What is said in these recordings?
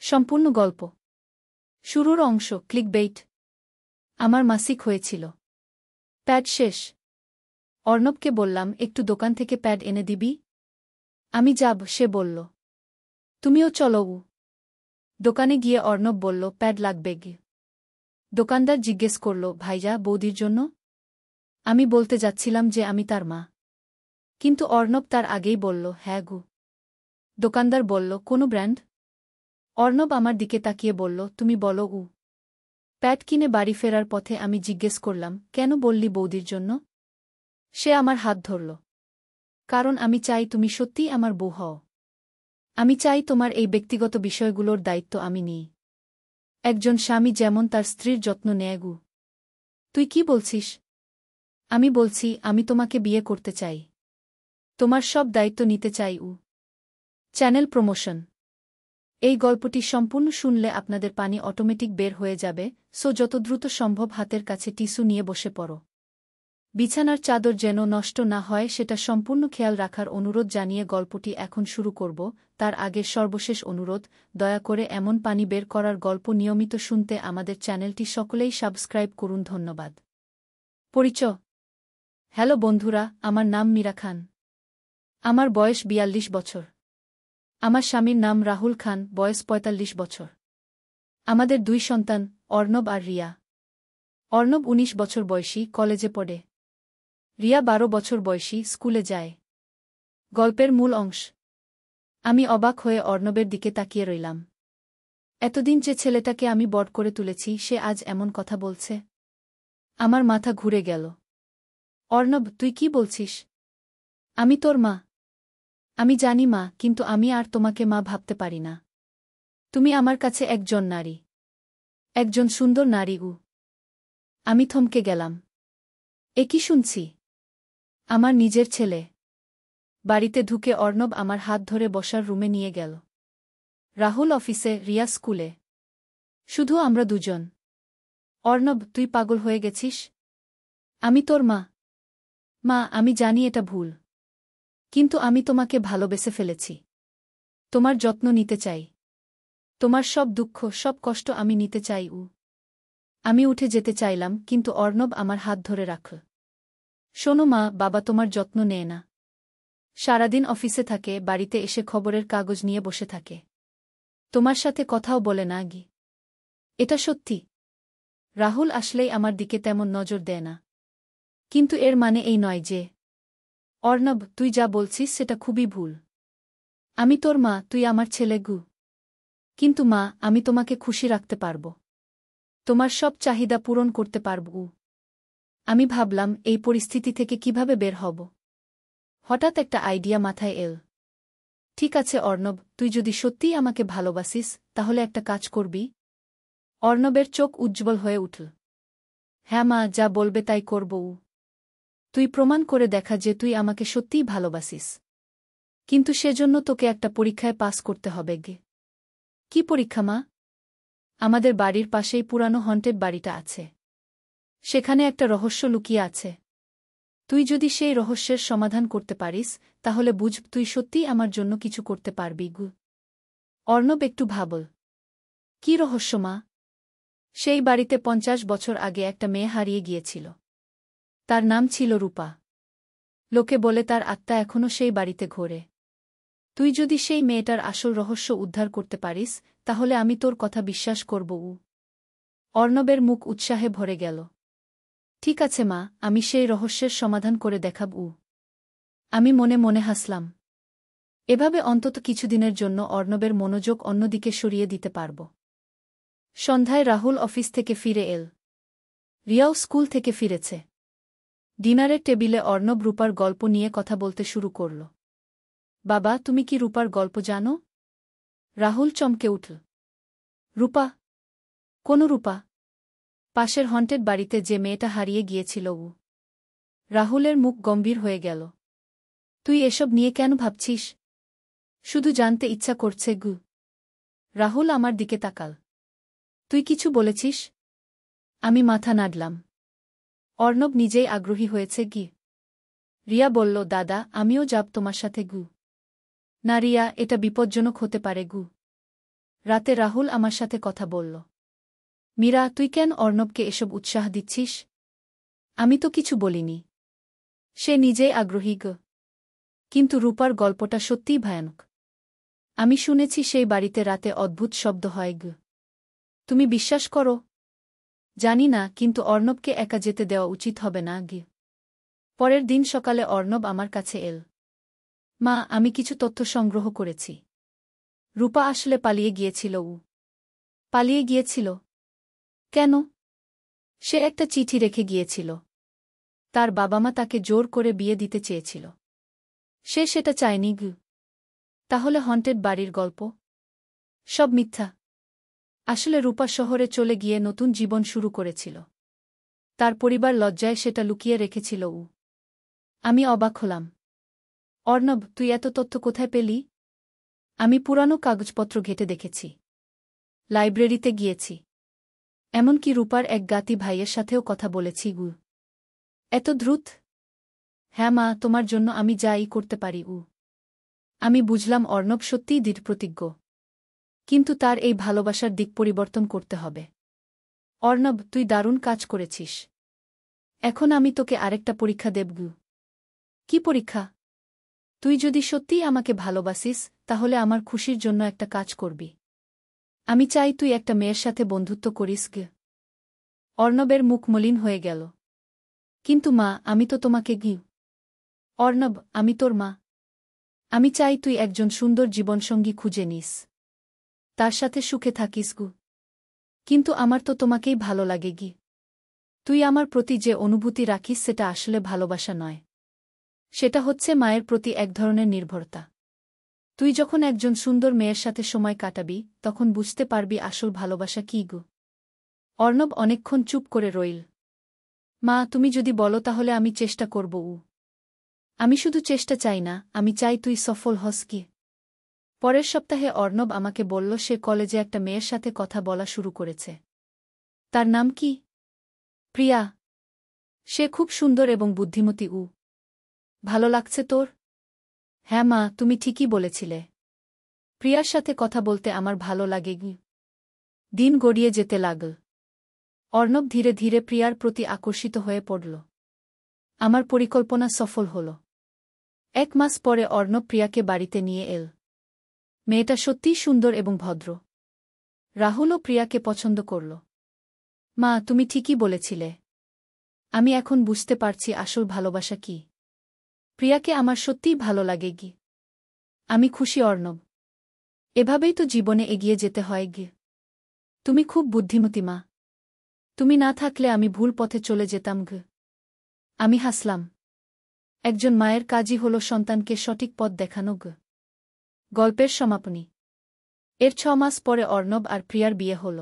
সম্পূর্ণ গল্প। শুরুর অংশ ক্লিকবেইট। আমার মাসিক হয়েছিল। প্যাড শেষ। অর্ণবকে বললাম, একটু দোকান থেকে প্যাড এনে দিবি? আমি যাব, সে বলল। তুমিও চলো। দোকানে গিয়ে অর্ণব বলল, প্যাড লাগবে গে। দোকানদার জিজ্ঞেস করল, ভাইজা বৌদির জন্য? আমি বলতে যাচ্ছিলাম যে আমি তার মা, কিন্তু অর্ণব তার আগেই বলল, হ্যাঁ গু। দোকানদার বলল, কোনো ব্র্যান্ড? অর্ণব আমার দিকে তাকিয়ে বলল, তুমি বলো। প্যাড কিনে বাড়ি ফেরার পথে আমি জিজ্ঞেস করলাম, কেন বললি বৌদির জন্য? সে আমার হাত ধরল। কারণ আমি চাই তুমি সত্যিই আমার বউ হও। আমি চাই তোমার এই ব্যক্তিগত বিষয়গুলোর দায়িত্ব আমি নিই। একজন স্বামী যেমন তার স্ত্রীর যত্ন নেয় গু। তুই কি বলছিস? আমি বলছি, আমি তোমাকে বিয়ে করতে চাই। তোমার সব দায়িত্ব নিতে চাই। Channel promotion. এই গল্পটি সম্পূর্ণ শুনলে আপনাদের পানি অটোমেটিক বের হয়ে যাবে, সো যত দ্রুত সম্ভব হাতের কাছে টিস্যু নিয়ে বসে পড়ো। বিছানার চাদর যেন নষ্ট না হয় সেটা সম্পূর্ণ খেয়াল রাখার অনুরোধ জানিয়ে গল্পটি এখন শুরু করব। তার আগে সর্বশেষ অনুরোধ, দয়া করে এমন পানি বের করার গল্প নিয়মিত শুনতে আমাদের চ্যানেলটি সকলেই সাবস্ক্রাইব করুন। ধন্যবাদ। পরিচয়। হ্যালো বন্ধুরা, আমার নাম মীরা খান। আমার বয়স ৪২ বছর। আমার স্বামীর নাম রাহুল খান, বয়স ৪৫ বছর। আমাদের ২ সন্তান, অর্ণব আর রিয়া। অর্ণব ১৯ বছর বয়সী, কলেজে পড়ে। রিয়া ১২ বছর বয়সী, স্কুলে যায়। গল্পের মূল অংশ। আমি অবাক হয়ে অর্ণবের দিকে তাকিয়ে রইলাম। এতদিন যে ছেলেটাকে আমি বড় করে তুলেছি সে আজ এমন কথা বলছে। আমার মাথা ঘুরে গেল। অর্ণব, তুই কি বলছিস? আমি তোর মা। আমি জানি মা, কিন্তু আমি আর তোমাকে মা ভাবতে পারি না। তুমি আমার কাছে একজন নারী, একজন সুন্দর নারী। আমি থমকে গেলাম। এ কি শুনছি? আমার নিজের ছেলে। বাড়িতে ঢুকে অর্ণব আমার হাত ধরে বসার রুমে নিয়ে গেল। রাহুল অফিসে, রিয়া স্কুলে। শুধু আমরা দুজন। অর্ণব, তুই পাগল হয়ে গেছিস? আমি তোর মা। মা, আমি জানি এটা ভুল, কিন্তু আমি তোমাকে ভালোবেসে ফেলেছি। তোমার যত্ন নিতে চাই। তোমার সব দুঃখ, সব কষ্ট আমি নিতে চাই। আমি উঠে যেতে চাইলাম, কিন্তু অর্ণব আমার হাত ধরে রাখল। শোনো মা, বাবা তোমার যত্ন নেয় না। সারাদিন অফিসে থাকে, বাড়িতে এসে খবরের কাগজ নিয়ে বসে থাকে। তোমার সাথে কথাও বলে না গি। এটা সত্যি। রাহুল আসলেই আমার দিকে তেমন নজর দেয় না। কিন্তু এর মানে এই নয় যে। অর্ণব, তুই যা বলছিস সেটা খুবই ভুল। আমি তোর মা, তুই আমার ছেলে গু। কিন্তু মা, আমি তোমাকে খুশি রাখতে পারব। তোমার সব চাহিদা পূরণ করতে পারব। আমি ভাবলাম, এই পরিস্থিতি থেকে কিভাবে বের হব। হঠাৎ একটা আইডিয়া মাথায় এল। ঠিক আছে অর্ণব, তুই যদি সত্যিই আমাকে ভালোবাসিস, তাহলে একটা কাজ করবি। অর্ণবের চোখ উজ্জ্বল হয়ে উঠল। হ্যাঁ মা, যা বলবে তাই করব। তুই প্রমাণ করে দেখা যে তুই আমাকে সত্যিই ভালোবাসিস। কিন্তু সেজন্য তোকে একটা পরীক্ষায় পাস করতে হবে গে। কি পরীক্ষা মা? আমাদের বাড়ির পাশেই পুরানো হন্টেড বাড়িটা আছে। সেখানে একটা রহস্য লুকিয়ে আছে। তুই যদি সেই রহস্যের সমাধান করতে পারিস, তাহলে বুঝ তুই সত্যিই আমার জন্য কিছু করতে পারবি গু। অর্ণব একটু ভাবল। কি রহস্য মা? সেই বাড়িতে ৫০ বছর আগে একটা মেয়ে হারিয়ে গিয়েছিল। তার নাম ছিল রূপা। লোকে বলে তার আত্মা এখনও সেই বাড়িতে ঘোরে। তুই যদি সেই মেয়েটার আসল রহস্য উদ্ধার করতে পারিস, তাহলে আমি তোর কথা বিশ্বাস করব। অর্ণবের মুখ উৎসাহে ভরে গেল। ঠিক আছে মা, আমি সেই রহস্যের সমাধান করে দেখাব। আমি মনে মনে হাসলাম। এভাবে অন্তত কিছুদিনের জন্য অর্ণবের মনোযোগ অন্যদিকে সরিয়ে দিতে পারব। সন্ধ্যায় রাহুল অফিস থেকে ফিরে এল। রিয়াও স্কুল থেকে ফিরেছে। ডিনারের টেবিলে অর্ণব রূপার গল্প নিয়ে কথা বলতে শুরু করল। বাবা, তুমি কি রূপার গল্প জানো? রাহুল চমকে উঠল। রূপা? কোন রূপা? পাশের হন্টেড বাড়িতে যে মেয়েটা হারিয়ে গিয়েছিল। রাহুলের মুখ গম্ভীর হয়ে গেল। তুই এসব নিয়ে কেন ভাবছিস? শুধু জানতে ইচ্ছা করছে গু। রাহুল আমার দিকে তাকাল। তুই কিছু বলেছিস? আমি মাথা নাড়লাম। অর্ণব নিজেই আগ্রহী হয়েছে গি। রিয়া বলল, দাদা, আমিও যাব তোমার সাথে গু। না রিয়া, এটা বিপজ্জনক হতে পারে গু। রাতে রাহুল আমার সাথে কথা বলল। মীরা, তুই কেন অর্ণবকে এসব উৎসাহ দিচ্ছিস? আমি তো কিছু বলিনি। সে নিজেই আগ্রহী গ। কিন্তু রূপার গল্পটা সত্যিই ভয়ানক। আমি শুনেছি সেই বাড়িতে রাতে অদ্ভুত শব্দ হয় গ। তুমি বিশ্বাস করো? জানি না, কিন্তু অর্ণবকে একা যেতে দেওয়া উচিত হবে না গে। পরের দিন সকালে অর্ণব আমার কাছে এল। মা, আমি কিছু তথ্য সংগ্রহ করেছি। রূপা আসলে পালিয়ে গিয়েছিল। পালিয়ে গিয়েছিল? কেন? সে একটা চিঠি রেখে গিয়েছিল। তার বাবা মা তাকে জোর করে বিয়ে দিতে চেয়েছিল। সে সেটা চায়নি গু। তাহলে হন্টেড বাড়ির গল্প? সব মিথ্যা। আসলে রূপা শহরে চলে গিয়ে নতুন জীবন শুরু করেছিল। তার পরিবার লজ্জায় সেটা লুকিয়ে রেখেছিল। আমি অবাক হলাম। অর্ণব, তুই এত তথ্য কোথায় পেলি? আমি পুরানো কাগজপত্র ঘেঁটে দেখেছি। লাইব্রেরিতে গিয়েছি। এমনকি রূপার এক জ্ঞাতি ভাইয়ের সাথেও কথা বলেছি গু। এত দ্রুত? হ্যাঁ মা, তোমার জন্য আমি যাই করতে পারি। আমি বুঝলাম অর্ণব সত্যিই দৃঢ়প্রতিজ্ঞ। কিন্তু তার এই ভালোবাসার দিক পরিবর্তন করতে হবে। অর্ণব, তুই দারুণ কাজ করেছিস। এখন আমি তোকে আরেকটা পরীক্ষা দেব গু। কি পরীক্ষা? তুই যদি সত্যিই আমাকে ভালোবাসিস, তাহলে আমার খুশির জন্য একটা কাজ করবি। আমি চাই তুই একটা মেয়ের সাথে বন্ধুত্ব করিস গে। অর্ণবের মুখ মলিন হয়ে গেল। কিন্তু মা, আমি তো তোমাকে গি। অর্ণব, আমি তোর মা। আমি চাই তুই একজন সুন্দর জীবনসঙ্গী খুঁজে নিস। তার সাথে সুখে থাকিস গু। কিন্তু আমার তো তোমাকেই ভালো লাগে গি। তুই আমার প্রতি যে অনুভূতি রাখিস সেটা আসলে ভালোবাসা নয়। সেটা হচ্ছে মায়ের প্রতি এক ধরনের নির্ভরতা। তুই যখন একজন সুন্দর মেয়ের সাথে সময় কাটাবি, তখন বুঝতে পারবি আসল ভালোবাসা কী গো। অর্ণব অনেকক্ষণ চুপ করে রইল। মা, তুমি যদি বলো তাহলে আমি চেষ্টা করব। আমি শুধু চেষ্টা চাই না, আমি চাই তুই সফল হস কি। পরের সপ্তাহে অর্ণব আমাকে বলল সে কলেজে একটা মেয়ের সাথে কথা বলা শুরু করেছে। তার নাম কি? প্রিয়া। সে খুব সুন্দর এবং বুদ্ধিমতী। ভালো লাগছে তোর? হ্যাঁ মা, তুমি ঠিকই বলেছিলে। প্রিয়ার সাথে কথা বলতে আমার ভালো লাগে গি। দিন গড়িয়ে যেতে লাগল। অর্ণব ধীরে ধীরে প্রিয়ার প্রতি আকর্ষিত হয়ে পড়ল। আমার পরিকল্পনা সফল হল। 1 মাস পরে অর্ণব প্রিয়াকে বাড়িতে নিয়ে এল। মেয়েটা সত্যিই সুন্দর এবং ভদ্র। রাহুলও প্রিয়াকে পছন্দ করল। মা, তুমি ঠিকই বলেছিলে। আমি এখন বুঝতে পারছি আসল ভালোবাসা কি। প্রিয়াকে আমার সত্যিই ভালো লাগে গি। আমি খুশি অর্ণব। এভাবেই তো জীবনে এগিয়ে যেতে হয় গি। তুমি খুব বুদ্ধিমতী মা। তুমি না থাকলে আমি ভুল পথে চলে যেতাম গ। আমি হাসলাম। একজন মায়ের কাজই হল সন্তানকে সঠিক পথ দেখানো গ। গল্পের সমাপনী। এর 6 মাস পরে অর্ণব আর প্রিয়ার বিয়ে হল।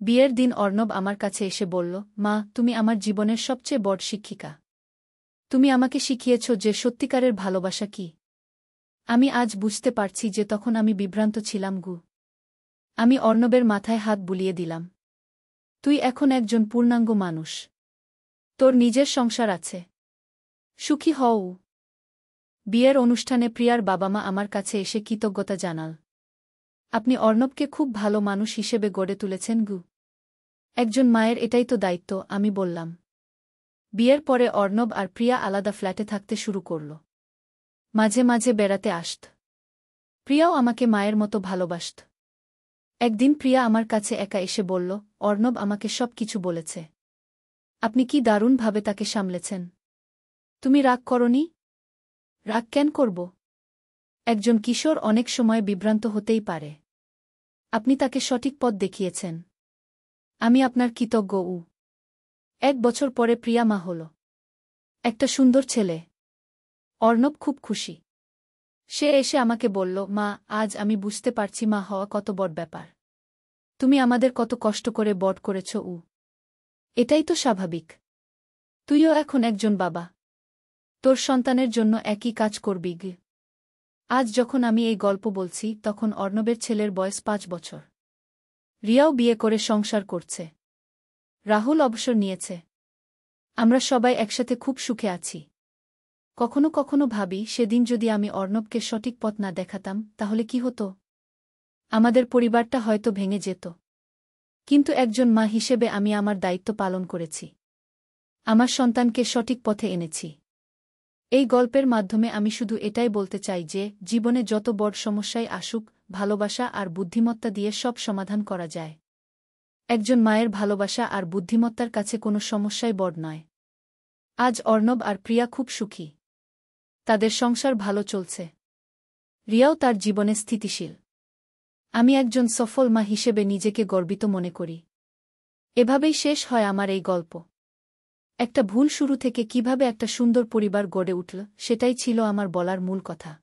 বিয়ের দিন অর্ণব আমার কাছে এসে বলল, মা, তুমি আমার জীবনের সবচেয়ে বড় শিক্ষিকা। তুমি আমাকে শিখিয়েছ যে সত্যিকারের ভালোবাসা কি। আমি আজ বুঝতে পারছি যে তখন আমি বিভ্রান্ত ছিলাম গু। আমি অর্ণবের মাথায় হাত বুলিয়ে দিলাম। তুই এখন একজন পূর্ণাঙ্গ মানুষ। তোর নিজের সংসার আছে। সুখী হও। বিয়ের অনুষ্ঠানে প্রিয়ার বাবা মা আমার কাছে এসে কৃতজ্ঞতা জানাল। আপনি অর্ণবকে খুব ভালো মানুষ হিসেবে গড়ে তুলেছেন গু। একজন মায়ের এটাই তো দায়িত্ব, আমি বললাম। বিয়ের পরে অর্ণব আর প্রিয়া আলাদা ফ্ল্যাটে থাকতে শুরু করল। মাঝে মাঝে বেড়াতে আসত। প্রিয়াও আমাকে মায়ের মতো ভালোবাসত। একদিন প্রিয়া আমার কাছে একা এসে বলল, অর্ণব আমাকে সব কিছু বলেছে। আপনি কি দারুণভাবে তাকে সামলেছেন। তুমি রাগ করনি? রাগ কেন করব? একজন কিশোর অনেক সময় বিভ্রান্ত হতেই পারে। আপনি তাকে সঠিক পথ দেখিয়েছেন। আমি আপনার কৃতজ্ঞ। 1 বছর পরে প্রিয়া মা হল। একটা সুন্দর ছেলে। অর্ণব খুব খুশি। সে এসে আমাকে বলল, মা, আজ আমি বুঝতে পারছি মা হওয়া কত বড় ব্যাপার। তুমি আমাদের কত কষ্ট করে বড় করেছ। এটাই তো স্বাভাবিক। তুইও এখন একজন বাবা। তোর সন্তানের জন্য একই কাজ করবি গে। আজ যখন আমি এই গল্প বলছি তখন অর্ণবের ছেলের বয়স 5 বছর। রিয়াও বিয়ে করে সংসার করছে। রাহুল অবসর নিয়েছে। আমরা সবাই একসাথে খুব সুখে আছি। কখনো কখনো ভাবি সেদিন যদি আমি অর্ণবকে সঠিক পথ না দেখাতাম তাহলে কি হতো। আমাদের পরিবারটা হয়তো ভেঙে যেত। কিন্তু একজন মা হিসেবে আমি আমার দায়িত্ব পালন করেছি। আমার সন্তানকে সঠিক পথে এনেছি। এই গল্পের মাধ্যমে আমি শুধু এটাই বলতে চাই যে জীবনে যত বড় সমস্যাই আসুক, ভালোবাসা আর বুদ্ধিমত্তা দিয়ে সব সমাধান করা যায়। একজন মায়ের ভালোবাসা আর বুদ্ধিমত্তার কাছে কোনো সমস্যাই বড় নয়। আজ অর্ণব আর প্রিয়া খুব সুখী। তাদের সংসার ভালো চলছে। রিয়াও তার জীবনে স্থিতিশীল। আমি একজন সফল মা হিসেবে নিজেকে গর্বিত মনে করি। এভাবেই শেষ হয় আমার এই গল্প। একটা ভুল শুরু থেকে কিভাবে একটা সুন্দর পরিবার গড়ে উঠল, সেটাই ছিল আমার বলার মূল কথা।